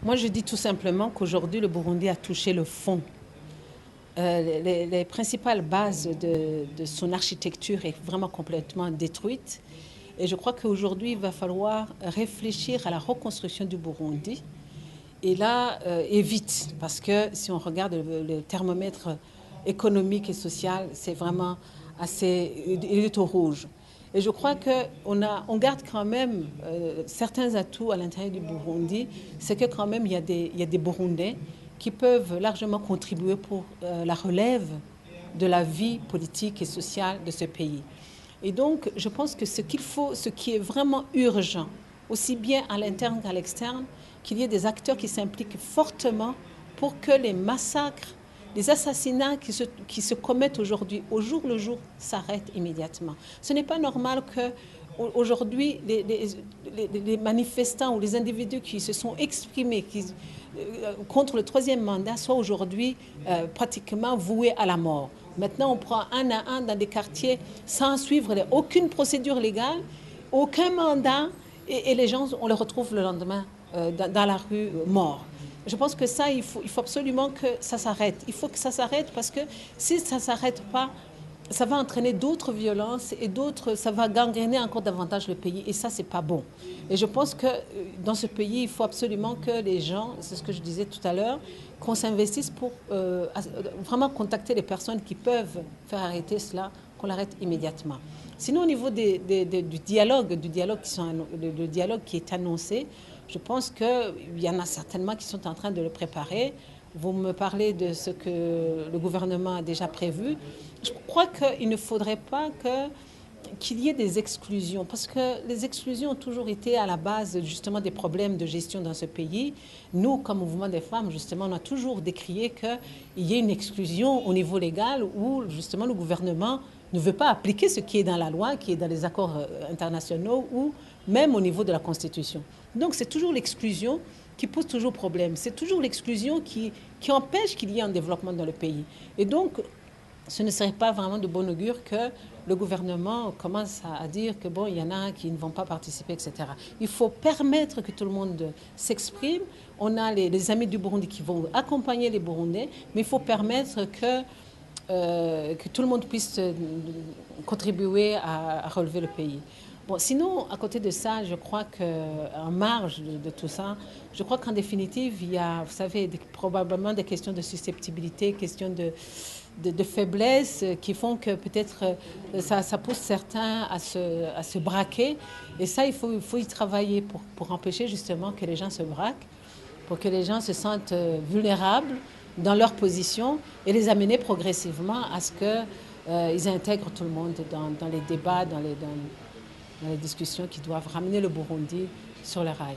Moi, je dis tout simplement qu'aujourd'hui, le Burundi a touché le fond. Les principales bases de son architecture est vraiment complètement détruite. Et je crois qu'aujourd'hui, il va falloir réfléchir à la reconstruction du Burundi. Et là, et vite, parce que si on regarde le thermomètre économique et social, c'est vraiment assez, il est au rouge. Et je crois qu'on garde quand même certains atouts à l'intérieur du Burundi. C'est que quand même, il y a des Burundais qui peuvent largement contribuer pour la relève de la vie politique et sociale de ce pays. Et donc, je pense que ce qu'il faut, ce qui est vraiment urgent, aussi bien à l'interne qu'à l'externe, qu'il y ait des acteurs qui s'impliquent fortement pour que les massacres, les assassinats qui se commettent aujourd'hui, au jour le jour, s'arrêtent immédiatement. Ce n'est pas normal que aujourd'hui, les manifestants ou les individus qui se sont exprimés contre le troisième mandat soient aujourd'hui pratiquement voués à la mort. Maintenant, on prend un à un dans des quartiers sans suivre aucune procédure légale, aucun mandat, et les gens, on les retrouve le lendemain dans la rue morts. Je pense que ça, il faut absolument que ça s'arrête. Il faut que ça s'arrête parce que si ça ne s'arrête pas, ça va entraîner d'autres violences et d'autres, ça va gangréner encore davantage le pays. Et ça, c'est pas bon. Et je pense que dans ce pays, il faut absolument que les gens, c'est ce que je disais tout à l'heure, qu'on s'investisse pour vraiment contacter les personnes qui peuvent faire arrêter cela, qu'on l'arrête immédiatement. Sinon, au niveau du dialogue qui est annoncé, je pense qu'il y en a certainement qui sont en train de le préparer. Vous me parlez de ce que le gouvernement a déjà prévu. Je crois qu'il ne faudrait pas qu'il y ait des exclusions, parce que les exclusions ont toujours été à la base justement des problèmes de gestion dans ce pays. Nous, comme mouvement des femmes, justement, on a toujours décrié qu'il y ait une exclusion au niveau légal où justement le gouvernement ne veut pas appliquer ce qui est dans la loi, qui est dans les accords internationaux ou même au niveau de la Constitution. Donc c'est toujours l'exclusion qui pose toujours problème. C'est toujours l'exclusion qui empêche qu'il y ait un développement dans le pays. Et donc, ce ne serait pas vraiment de bon augure que le gouvernement commence à dire que bon, il y en a qui ne vont pas participer, etc. Il faut permettre que tout le monde s'exprime. On a les amis du Burundi qui vont accompagner les Burundais, mais il faut permettre que tout le monde puisse contribuer à relever le pays. Bon, sinon, à côté de ça, je crois qu'en marge de tout ça, je crois qu'en définitive, il y a, vous savez, probablement des questions de susceptibilité, questions de faiblesse qui font que peut-être ça pousse certains à se braquer. Et ça, il faut y travailler pour empêcher justement que les gens se braquent, pour que les gens se sentent vulnérables dans leur position et les amener progressivement à ce qu'ils intègrent tout le monde dans les débats, dans les discussions qui doivent ramener le Burundi sur les rails.